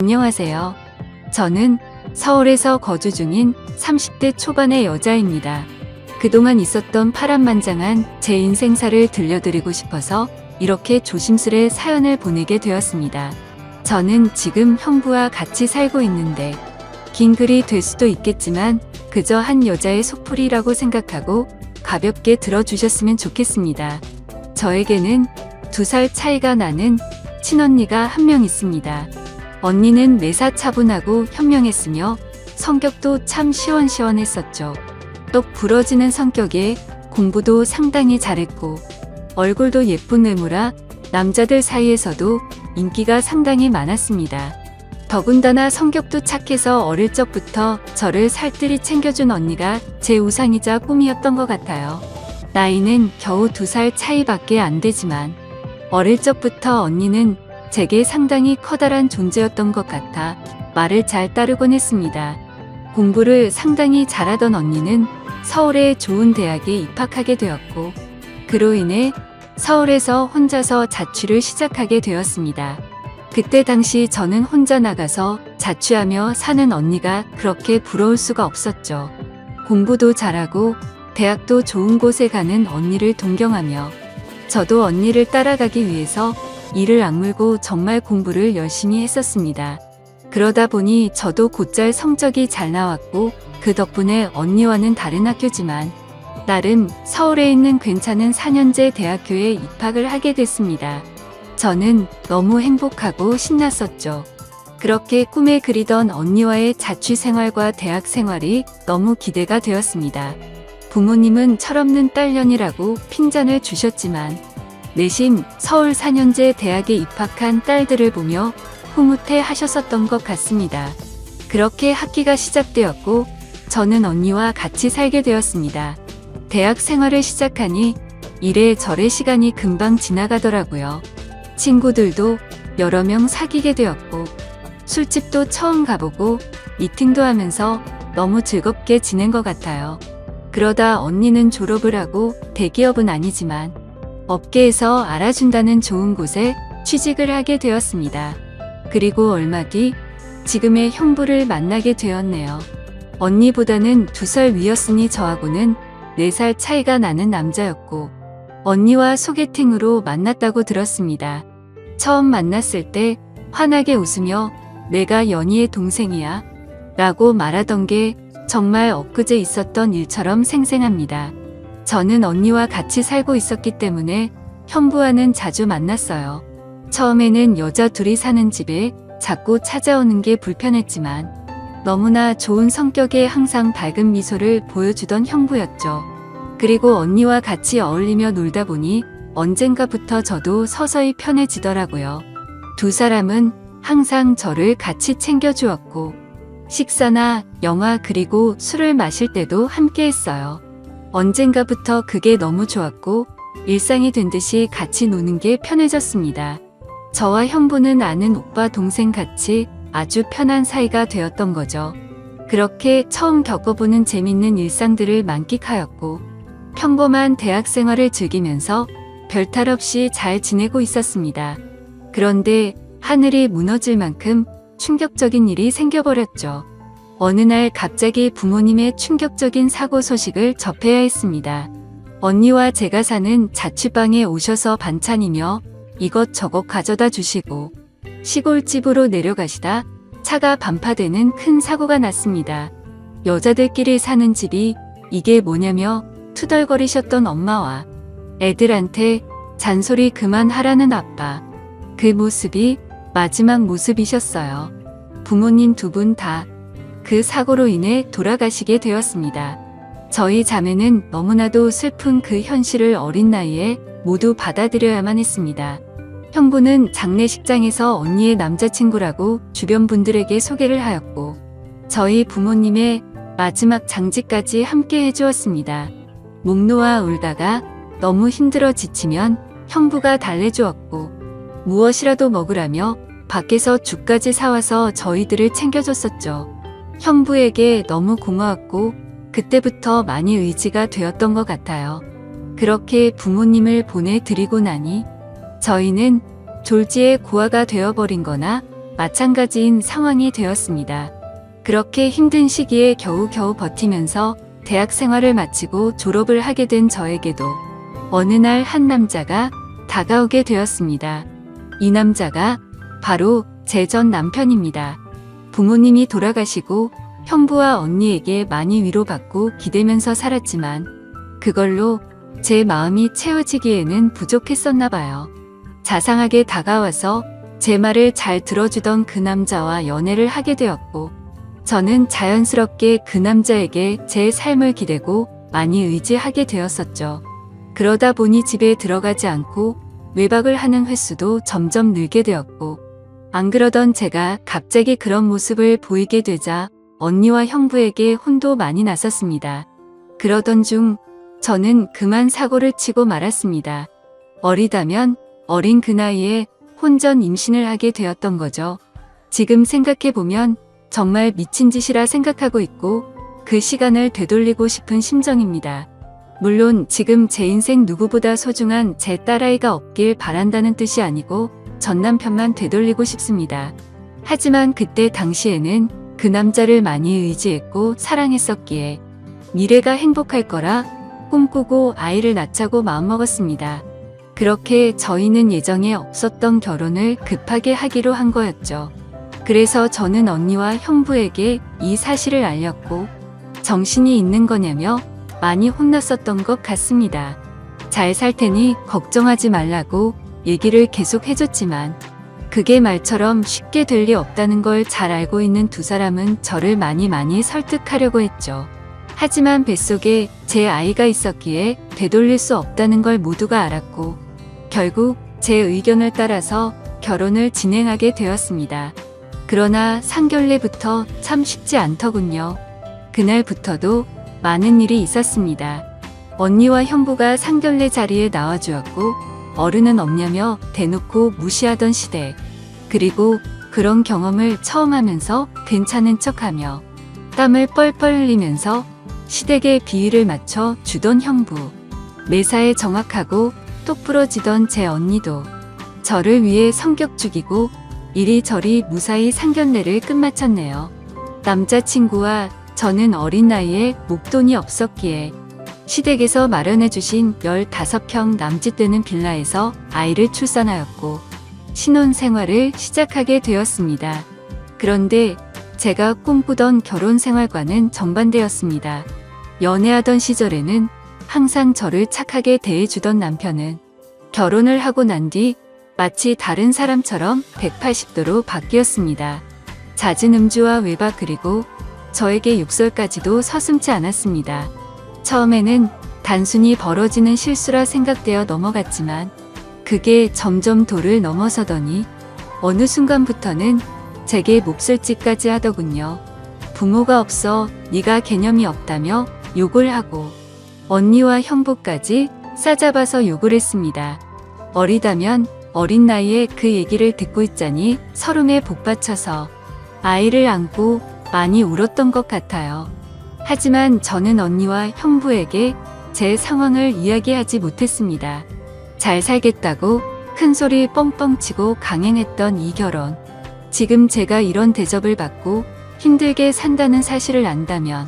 안녕하세요. 저는 서울에서 거주 중인 30대 초반의 여자입니다. 그동안 있었던 파란만장한 제 인생사를 들려드리고 싶어서 이렇게 조심스레 사연을 보내게 되었습니다. 저는 지금 형부와 같이 살고 있는데 긴 글이 될 수도 있겠지만 그저 한 여자의 속풀이라고 생각하고 가볍게 들어주셨으면 좋겠습니다. 저에게는 2살 차이가 나는 친언니가 한 명 있습니다. 언니는 매사 차분하고 현명했으며 성격도 참 시원시원했었죠. 똑 부러지는 성격에 공부도 상당히 잘했고 얼굴도 예쁜 외모라 남자들 사이에서도 인기가 상당히 많았습니다. 더군다나 성격도 착해서 어릴 적부터 저를 살뜰히 챙겨준 언니가 제 우상이자 꿈이었던 것 같아요. 나이는 겨우 2살 차이밖에 안 되지만 어릴 적부터 언니는 제게 상당히 커다란 존재였던 것 같아 말을 잘 따르곤 했습니다. 공부를 상당히 잘하던 언니는 서울의 좋은 대학에 입학하게 되었고 그로 인해 서울에서 혼자서 자취를 시작하게 되었습니다. 그때 당시 저는 혼자 나가서 자취하며 사는 언니가 그렇게 부러울 수가 없었죠. 공부도 잘하고 대학도 좋은 곳에 가는 언니를 동경하며 저도 언니를 따라가기 위해서 이를 악물고 정말 공부를 열심히 했었습니다. 그러다 보니 저도 곧잘 성적이 잘 나왔고 그 덕분에 언니와는 다른 학교지만 나름 서울에 있는 괜찮은 4년제 대학교에 입학을 하게 됐습니다. 저는 너무 행복하고 신났었죠. 그렇게 꿈에 그리던 언니와의 자취 생활과 대학 생활이 너무 기대가 되었습니다. 부모님은 철없는 딸년이라고 핀잔을 주셨지만 내심 서울 4년제 대학에 입학한 딸들을 보며 흐뭇해 하셨었던 것 같습니다. 그렇게 학기가 시작되었고 저는 언니와 같이 살게 되었습니다. 대학 생활을 시작하니 이래저래 시간이 금방 지나가더라고요. 친구들도 여러 명 사귀게 되었고 술집도 처음 가보고 미팅도 하면서 너무 즐겁게 지낸 것 같아요. 그러다 언니는 졸업을 하고 대기업은 아니지만 업계에서 알아준다는 좋은 곳에 취직을 하게 되었습니다. 그리고 얼마 뒤 지금의 형부를 만나게 되었네요. 언니보다는 2살 위였으니 저하고는 4살 차이가 나는 남자였고 언니와 소개팅으로 만났다고 들었습니다. 처음 만났을 때 환하게 웃으며 내가 연희의 동생이야 라고 말하던 게 정말 엊그제 있었던 일처럼 생생합니다. 저는 언니와 같이 살고 있었기 때문에 형부와는 자주 만났어요. 처음에는 여자 둘이 사는 집에 자꾸 찾아오는 게 불편했지만 너무나 좋은 성격에 항상 밝은 미소를 보여주던 형부였죠. 그리고 언니와 같이 어울리며 놀다 보니 언젠가부터 저도 서서히 편해지더라고요. 2 사람은 항상 저를 같이 챙겨주었고 식사나 영화 그리고 술을 마실 때도 함께 했어요. 언젠가부터 그게 너무 좋았고 일상이 된 듯이 같이 노는 게 편해졌습니다. 저와 형부는 아는 오빠 동생 같이 아주 편한 사이가 되었던 거죠. 그렇게 처음 겪어보는 재밌는 일상들을 만끽하였고 평범한 대학 생활을 즐기면서 별탈 없이 잘 지내고 있었습니다. 그런데 하늘이 무너질 만큼 충격적인 일이 생겨버렸죠. 어느 날 갑자기 부모님의 충격적인 사고 소식을 접해야 했습니다. 언니와 제가 사는 자취방에 오셔서 반찬이며 이것저것 가져다 주시고 시골집으로 내려가시다 차가 반파되는 큰 사고가 났습니다. 여자들끼리 사는 집이 이게 뭐냐며 투덜거리셨던 엄마와 애들한테 잔소리 그만하라는 아빠. 그 모습이 마지막 모습이셨어요. 부모님 2분 다 그 사고로 인해 돌아가시게 되었습니다. 저희 자매는 너무나도 슬픈 그 현실을 어린 나이에 모두 받아들여야만 했습니다. 형부는 장례식장에서 언니의 남자친구라고 주변 분들에게 소개를 하였고 저희 부모님의 마지막 장지까지 함께 해주었습니다. 목 놓아 울다가 너무 힘들어 지치면 형부가 달래주었고 무엇이라도 먹으라며 밖에서 죽까지 사와서 저희들을 챙겨줬었죠. 형부에게 너무 고마웠고 그때부터 많이 의지가 되었던 것 같아요. 그렇게 부모님을 보내드리고 나니 저희는 졸지에 고아가 되어버린 거나 마찬가지인 상황이 되었습니다. 그렇게 힘든 시기에 겨우겨우 버티면서 대학 생활을 마치고 졸업을 하게 된 저에게도 어느 날 한 남자가 다가오게 되었습니다. 이 남자가 바로 제 전 남편입니다. 부모님이 돌아가시고 형부와 언니에게 많이 위로받고 기대면서 살았지만 그걸로 제 마음이 채워지기에는 부족했었나 봐요. 자상하게 다가와서 제 말을 잘 들어주던 그 남자와 연애를 하게 되었고 저는 자연스럽게 그 남자에게 제 삶을 기대고 많이 의지하게 되었었죠. 그러다 보니 집에 들어가지 않고 외박을 하는 횟수도 점점 늘게 되었고 안 그러던 제가 갑자기 그런 모습을 보이게 되자 언니와 형부에게 혼도 많이 났었습니다. 그러던 중 저는 그만 사고를 치고 말았습니다. 어리다면 어린 그 나이에 혼전 임신을 하게 되었던 거죠. 지금 생각해보면 정말 미친 짓이라 생각하고 있고 그 시간을 되돌리고 싶은 심정입니다. 물론 지금 제 인생 누구보다 소중한 제 딸아이가 없길 바란다는 뜻이 아니고 전 남편만 되돌리고 싶습니다. 하지만 그때 당시에는 그 남자를 많이 의지했고 사랑했었기에 미래가 행복할 거라 꿈꾸고 아이를 낳자고 마음먹었습니다. 그렇게 저희는 예정에 없었던 결혼을 급하게 하기로 한 거였죠. 그래서 저는 언니와 형부에게 이 사실을 알렸고 정신이 있는 거냐며 많이 혼났었던 것 같습니다. 잘 살 테니 걱정하지 말라고 얘기를 계속 해줬지만 그게 말처럼 쉽게 될 리 없다는 걸 잘 알고 있는 두 사람은 저를 많이 설득하려고 했죠. 하지만 뱃속에 제 아이가 있었기에 되돌릴 수 없다는 걸 모두가 알았고 결국 제 의견을 따라서 결혼을 진행하게 되었습니다. 그러나 상견례부터 참 쉽지 않더군요. 그날부터도 많은 일이 있었습니다. 언니와 형부가 상견례 자리에 나와주었고 어른은 없냐며 대놓고 무시하던 시대. 그리고 그런 경험을 처음 하면서 괜찮은 척하며 땀을 뻘뻘 흘리면서 시댁의 비위를 맞춰 주던 형부. 매사에 정확하고 똑부러지던 제 언니도 저를 위해 성격 죽이고 이리저리 무사히 상견례를 끝마쳤네요. 남자친구와 저는 어린 나이에 목돈이 없었기에 시댁에서 마련해주신 15평 남짓되는 빌라에서 아이를 출산하였고 신혼생활을 시작하게 되었습니다. 그런데 제가 꿈꾸던 결혼 생활과는 정반대였습니다. 연애하던 시절에는 항상 저를 착하게 대해주던 남편은 결혼을 하고 난 뒤 마치 다른 사람처럼 180도로 바뀌었습니다. 잦은 음주와 외박 그리고 저에게 욕설까지도 서슴지 않았습니다. 처음에는 단순히 벌어지는 실수라 생각되어 넘어갔지만 그게 점점 도를 넘어서더니 어느 순간부터는 제게 몹쓸짓까지 하더군요. 부모가 없어 네가 개념이 없다며 욕을 하고 언니와 형부까지 싸잡아서 욕을 했습니다. 어리다면 어린 나이에 그 얘기를 듣고 있자니 서름에 복받쳐서 아이를 안고 많이 울었던 것 같아요. 하지만 저는 언니와 형부에게 제 상황을 이야기하지 못했습니다. 잘 살겠다고 큰 소리 뻥뻥 치고 강행했던 이 결혼. 지금 제가 이런 대접을 받고 힘들게 산다는 사실을 안다면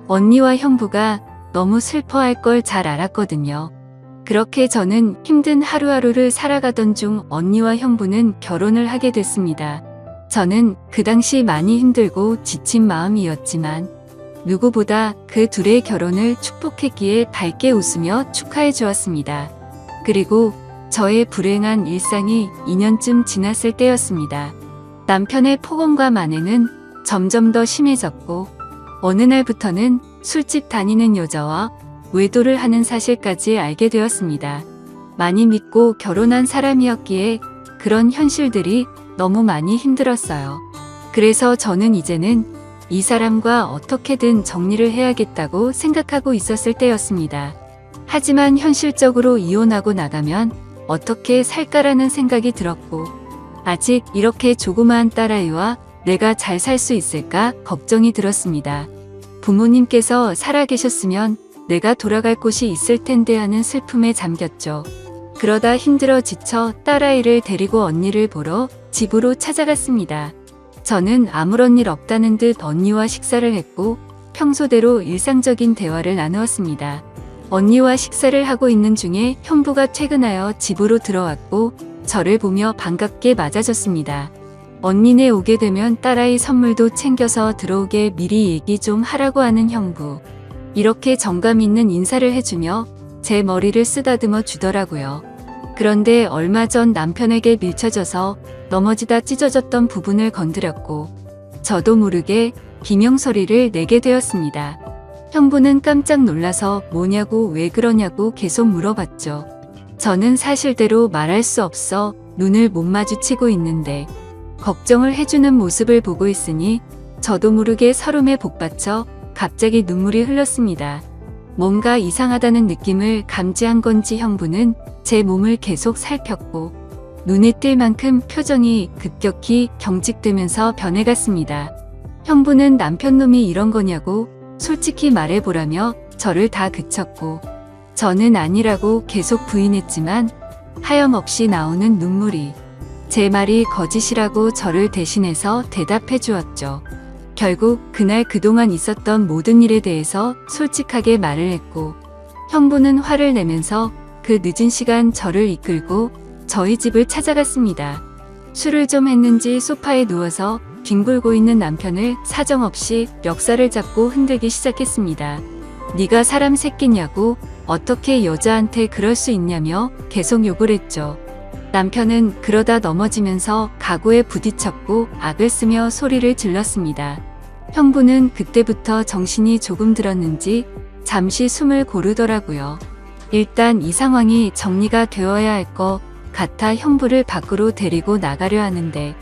언니와 형부가 너무 슬퍼할 걸 잘 알았거든요. 그렇게 저는 힘든 하루하루를 살아가던 중 언니와 형부는 결혼을 하게 됐습니다. 저는 그 당시 많이 힘들고 지친 마음이었지만 누구보다 그 둘의 결혼을 축복했기에 밝게 웃으며 축하해 주었습니다. 그리고 저의 불행한 일상이 2년쯤 지났을 때였습니다. 남편의 폭언과 만행은 점점 더 심해졌고 어느 날부터는 술집 다니는 여자와 외도를 하는 사실까지 알게 되었습니다. 많이 믿고 결혼한 사람이었기에 그런 현실들이 너무 많이 힘들었어요. 그래서 저는 이제는 이 사람과 어떻게든 정리를 해야겠다고 생각하고 있었을 때였습니다. 하지만 현실적으로 이혼하고 나가면 어떻게 살까라는 생각이 들었고 아직 이렇게 조그마한 딸아이와 내가 잘 살 수 있을까 걱정이 들었습니다. 부모님께서 살아계셨으면 내가 돌아갈 곳이 있을 텐데 하는 슬픔에 잠겼죠. 그러다 힘들어 지쳐 딸아이를 데리고 언니를 보러 집으로 찾아갔습니다. 저는 아무런 일 없다는 듯 언니와 식사를 했고 평소대로 일상적인 대화를 나누었습니다. 언니와 식사를 하고 있는 중에 형부가 퇴근하여 집으로 들어왔고 저를 보며 반갑게 맞아줬습니다. 언니네 오게 되면 딸아이 선물도 챙겨서 들어오게 미리 얘기 좀 하라고 하는 형부. 이렇게 정감 있는 인사를 해주며 제 머리를 쓰다듬어 주더라고요. 그런데 얼마 전 남편에게 밀쳐져서 넘어지다 찢어졌던 부분을 건드렸고 저도 모르게 비명소리를 내게 되었습니다. 형부는 깜짝 놀라서 뭐냐고 왜 그러냐고 계속 물어봤죠. 저는 사실대로 말할 수 없어 눈을 못 마주치고 있는데 걱정을 해주는 모습을 보고 있으니 저도 모르게 서름에 복받쳐 갑자기 눈물이 흘렀습니다. 뭔가 이상하다는 느낌을 감지한 건지 형부는 제 몸을 계속 살폈고 눈에 띌 만큼 표정이 급격히 경직되면서 변해갔습니다. 형부는 남편 놈이 이런 거냐고 솔직히 말해보라며 저를 다 그쳤고 저는 아니라고 계속 부인했지만 하염없이 나오는 눈물이 제 말이 거짓이라고 저를 대신해서 대답해 주었죠. 결국 그날 그동안 있었던 모든 일에 대해서 솔직하게 말을 했고 형부는 화를 내면서 그 늦은 시간 저를 이끌고 저희 집을 찾아갔습니다. 술을 좀 했는지 소파에 누워서 뒹굴고 있는 남편을 사정없이 멱살을 잡고 흔들기 시작했습니다. 네가 사람 새끼냐고 어떻게 여자한테 그럴 수 있냐며 계속 욕을 했죠. 남편은 그러다 넘어지면서 가구에 부딪혔고 악을 쓰며 소리를 질렀습니다. 형부는 그때부터 정신이 조금 들었는지 잠시 숨을 고르더라고요. 일단 이 상황이 정리가 되어야 할 것 같아 형부를 밖으로 데리고 나가려 하는데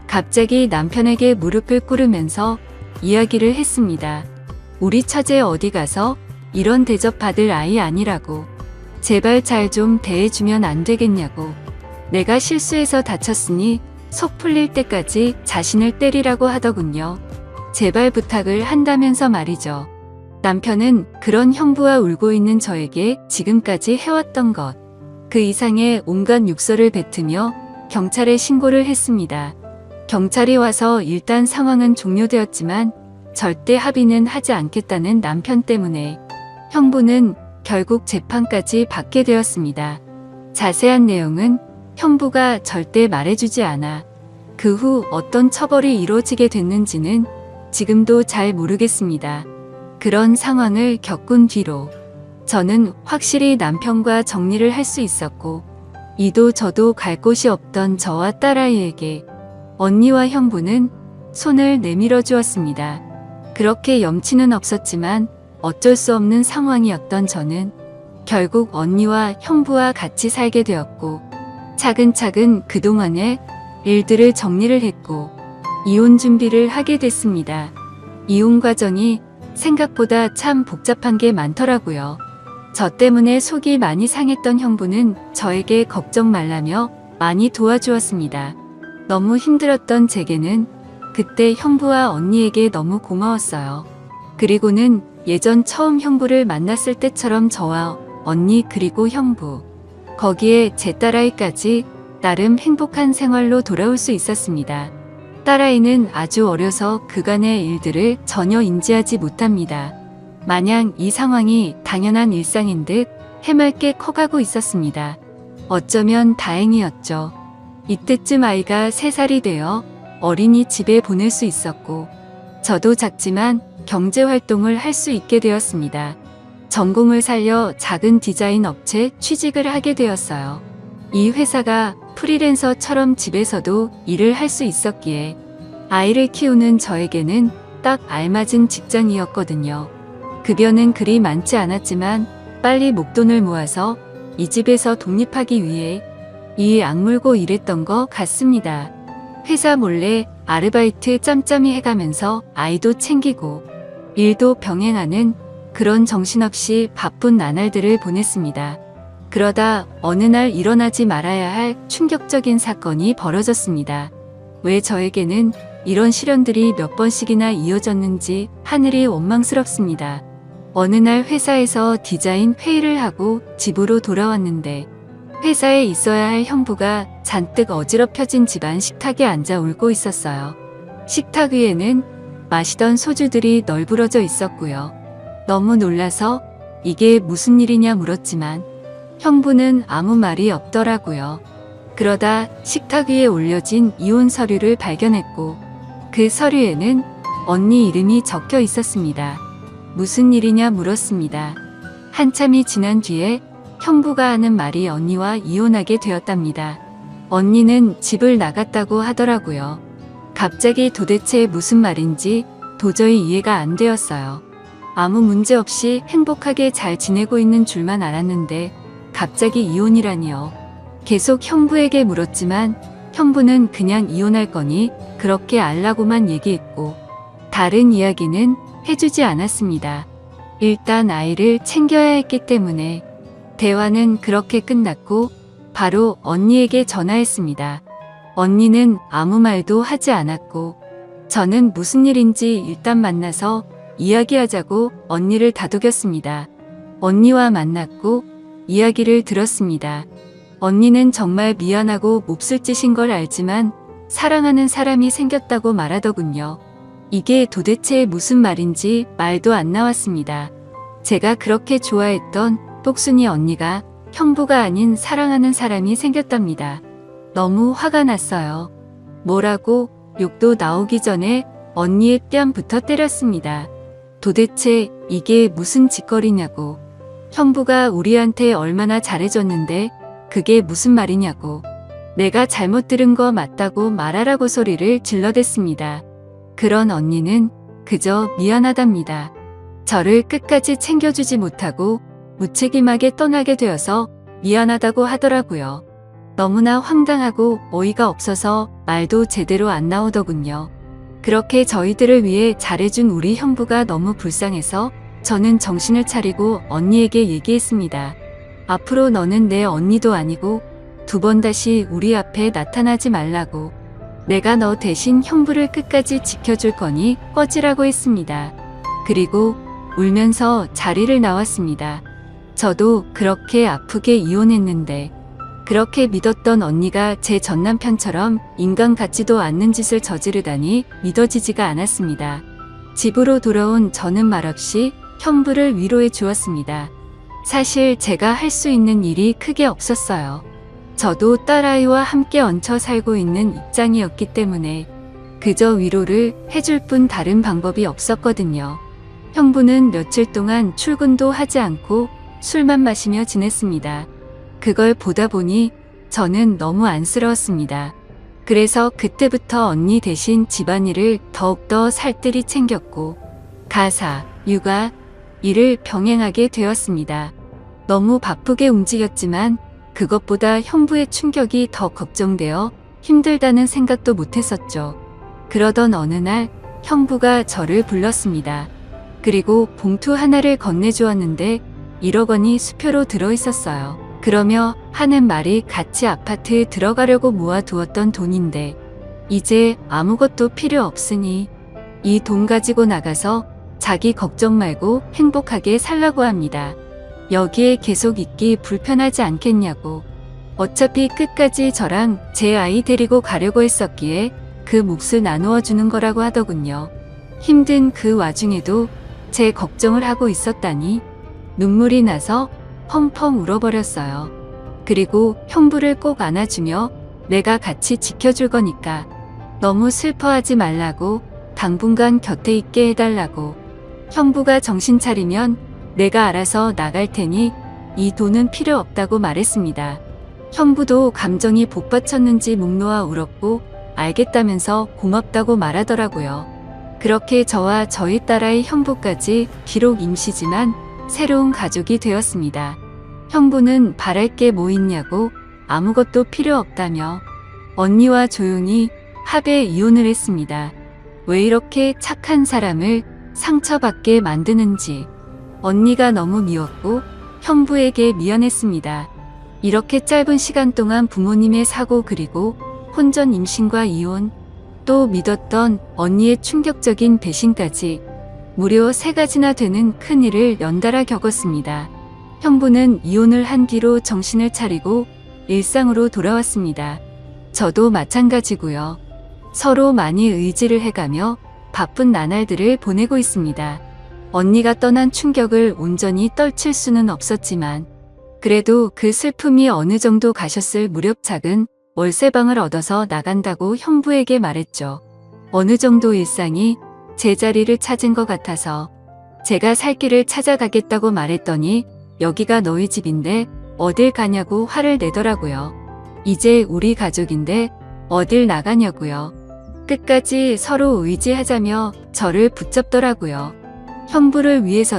갑자기 남편에게 무릎을 꿇으면서 이야기를 했습니다. 우리 처제 어디 가서 이런 대접 받을 아이 아니라고. 제발 잘 좀 대해주면 안 되겠냐고. 내가 실수해서 다쳤으니 속 풀릴 때까지 자신을 때리라고 하더군요. 제발 부탁을 한다면서 말이죠. 남편은 그런 형부와 울고 있는 저에게 지금까지 해왔던 것, 그 이상의 온갖 욕설을 뱉으며 경찰에 신고를 했습니다. 경찰이 와서 일단 상황은 종료되었지만 절대 합의는 하지 않겠다는 남편 때문에 형부는 결국 재판까지 받게 되었습니다. 자세한 내용은 형부가 절대 말해주지 않아 그 후 어떤 처벌이 이루어지게 됐는지는 지금도 잘 모르겠습니다. 그런 상황을 겪은 뒤로 저는 확실히 남편과 정리를 할 수 있었고 이도 저도 갈 곳이 없던 저와 딸아이에게 언니와 형부는 손을 내밀어 주었습니다. 그렇게 염치는 없었지만 어쩔 수 없는 상황이었던 저는 결국 언니와 형부와 같이 살게 되었고 차근차근 그동안의 일들을 정리를 했고 이혼 준비를 하게 됐습니다. 이혼 과정이 생각보다 참 복잡한 게 많더라고요. 저 때문에 속이 많이 상했던 형부는 저에게 걱정 말라며 많이 도와주었습니다. 너무 힘들었던 제게는 그때 형부와 언니에게 너무 고마웠어요. 그리고는 예전 처음 형부를 만났을 때처럼 저와 언니 그리고 형부, 거기에 제 딸아이까지 나름 행복한 생활로 돌아올 수 있었습니다. 딸아이는 아주 어려서 그간의 일들을 전혀 인지하지 못합니다. 마냥 이 상황이 당연한 일상인 듯 해맑게 커가고 있었습니다. 어쩌면 다행이었죠. 이때쯤 아이가 3살이 되어 어린이집에 보낼 수 있었고 저도 작지만 경제활동을 할 수 있게 되었습니다. 전공을 살려 작은 디자인 업체 취직을 하게 되었어요. 이 회사가 프리랜서처럼 집에서도 일을 할 수 있었기에 아이를 키우는 저에게는 딱 알맞은 직장이었거든요. 급여는 그리 많지 않았지만 빨리 목돈을 모아서 이 집에서 독립하기 위해 이 악물고 일했던 것 같습니다. 회사 몰래 아르바이트 짬짬이 해가면서 아이도 챙기고 일도 병행하는 그런 정신없이 바쁜 나날들을 보냈습니다. 그러다 어느 날 일어나지 말아야 할 충격적인 사건이 벌어졌습니다. 왜 저에게는 이런 시련들이 몇 번씩이나 이어졌는지 하늘이 원망스럽습니다. 어느 날 회사에서 디자인 회의를 하고 집으로 돌아왔는데 회사에 있어야 할 형부가 잔뜩 어지럽혀진 집안 식탁에 앉아 울고 있었어요. 식탁 위에는 마시던 소주들이 널브러져 있었고요. 너무 놀라서 이게 무슨 일이냐 물었지만 형부는 아무 말이 없더라고요. 그러다 식탁 위에 올려진 이혼 서류를 발견했고 그 서류에는 언니 이름이 적혀 있었습니다. 무슨 일이냐 물었습니다. 한참이 지난 뒤에 형부가 하는 말이 언니와 이혼하게 되었답니다. 언니는 집을 나갔다고 하더라고요. 갑자기 도대체 무슨 말인지 도저히 이해가 안 되었어요. 아무 문제 없이 행복하게 잘 지내고 있는 줄만 알았는데 갑자기 이혼이라니요. 계속 형부에게 물었지만 형부는 그냥 이혼할 거니 그렇게 알라고만 얘기했고 다른 이야기는 해주지 않았습니다. 일단 아이를 챙겨야 했기 때문에 대화는 그렇게 끝났고 바로 언니에게 전화했습니다. 언니는 아무 말도 하지 않았고 저는 무슨 일인지 일단 만나서 이야기하자고 언니를 다독였습니다. 언니와 만났고 이야기를 들었습니다. 언니는 정말 미안하고 몹쓸 짓인 걸 알지만 사랑하는 사람이 생겼다고 말하더군요. 이게 도대체 무슨 말인지 말도 안 나왔습니다. 제가 그렇게 좋아했던 똑순이 언니가 형부가 아닌 사랑하는 사람이 생겼답니다. 너무 화가 났어요. 뭐라고 욕도 나오기 전에 언니의 뺨부터 때렸습니다. 도대체 이게 무슨 짓거리냐고. 형부가 우리한테 얼마나 잘해줬는데 그게 무슨 말이냐고. 내가 잘못 들은 거 맞다고 말하라고 소리를 질러댔습니다. 그런 언니는 그저 미안하답니다. 저를 끝까지 챙겨주지 못하고 무책임하게 떠나게 되어서 미안하다고 하더라고요. 너무나 황당하고 어이가 없어서 말도 제대로 안 나오더군요. 그렇게 저희들을 위해 잘해준 우리 형부가 너무 불쌍해서 저는 정신을 차리고 언니에게 얘기했습니다. 앞으로 너는 내 언니도 아니고 두 번 다시 우리 앞에 나타나지 말라고. 내가 너 대신 형부를 끝까지 지켜줄 거니 꺼지라고 했습니다. 그리고 울면서 자리를 나왔습니다. 저도 그렇게 아프게 이혼했는데 그렇게 믿었던 언니가 제 전남편처럼 인간 같지도 않는 짓을 저지르다니 믿어지지가 않았습니다. 집으로 돌아온 저는 말없이 형부를 위로해 주었습니다. 사실 제가 할 수 있는 일이 크게 없었어요. 저도 딸아이와 함께 얹혀 살고 있는 입장이었기 때문에 그저 위로를 해줄 뿐 다른 방법이 없었거든요. 형부는 며칠 동안 출근도 하지 않고 술만 마시며 지냈습니다. 그걸 보다 보니 저는 너무 안쓰러웠습니다. 그래서 그때부터 언니 대신 집안일을 더욱더 살뜰히 챙겼고 가사, 육아, 일을 병행하게 되었습니다. 너무 바쁘게 움직였지만 그것보다 형부의 충격이 더 걱정되어 힘들다는 생각도 못했었죠. 그러던 어느 날 형부가 저를 불렀습니다. 그리고 봉투 하나를 건네주었는데 1억 원이 수표로 들어있었어요. 그러며 하는 말이 같이 아파트에 들어가려고 모아두었던 돈인데 이제 아무것도 필요 없으니 이 돈 가지고 나가서 자기 걱정 말고 행복하게 살라고 합니다. 여기에 계속 있기 불편하지 않겠냐고. 어차피 끝까지 저랑 제 아이 데리고 가려고 했었기에 그 몫을 나누어 주는 거라고 하더군요. 힘든 그 와중에도 제 걱정을 하고 있었다니 눈물이 나서 펑펑 울어버렸어요. 그리고 형부를 꼭 안아주며 내가 같이 지켜줄 거니까 너무 슬퍼하지 말라고 당분간 곁에 있게 해달라고. 형부가 정신 차리면 내가 알아서 나갈 테니 이 돈은 필요 없다고 말했습니다. 형부도 감정이 복받쳤는지 목 놓아 울었고 알겠다면서 고맙다고 말하더라고요. 그렇게 저와 저희 딸아이 형부까지 비록 임시지만 새로운 가족이 되었습니다. 형부는 바랄 게 뭐 있냐고 아무것도 필요 없다며 언니와 조용히 합의 이혼을 했습니다. 왜 이렇게 착한 사람을 상처받게 만드는지 언니가 너무 미웠고 형부에게 미안했습니다. 이렇게 짧은 시간 동안 부모님의 사고 그리고 혼전 임신과 이혼 또 믿었던 언니의 충격적인 배신까지 무려 3가지나 되는 큰일을 연달아 겪었습니다. 형부는 이혼을 한 뒤로 정신을 차리고 일상으로 돌아왔습니다. 저도 마찬가지고요. 서로 많이 의지를 해가며 바쁜 나날들을 보내고 있습니다. 언니가 떠난 충격을 온전히 떨칠 수는 없었지만 그래도 그 슬픔이 어느 정도 가셨을 무렵 작은 월세방을 얻어서 나간다고 형부에게 말했죠. 어느 정도 일상이 제자리를 찾은 것 같아서 제가 살 길을 찾아가겠다고 말했더니 여기가 너희 집인데 어딜 가냐고 화를 내더라고요. 이제 우리 가족인데 어딜 나가냐고요. 끝까지 서로 의지하자며 저를 붙잡더라고요. 형부를 위해서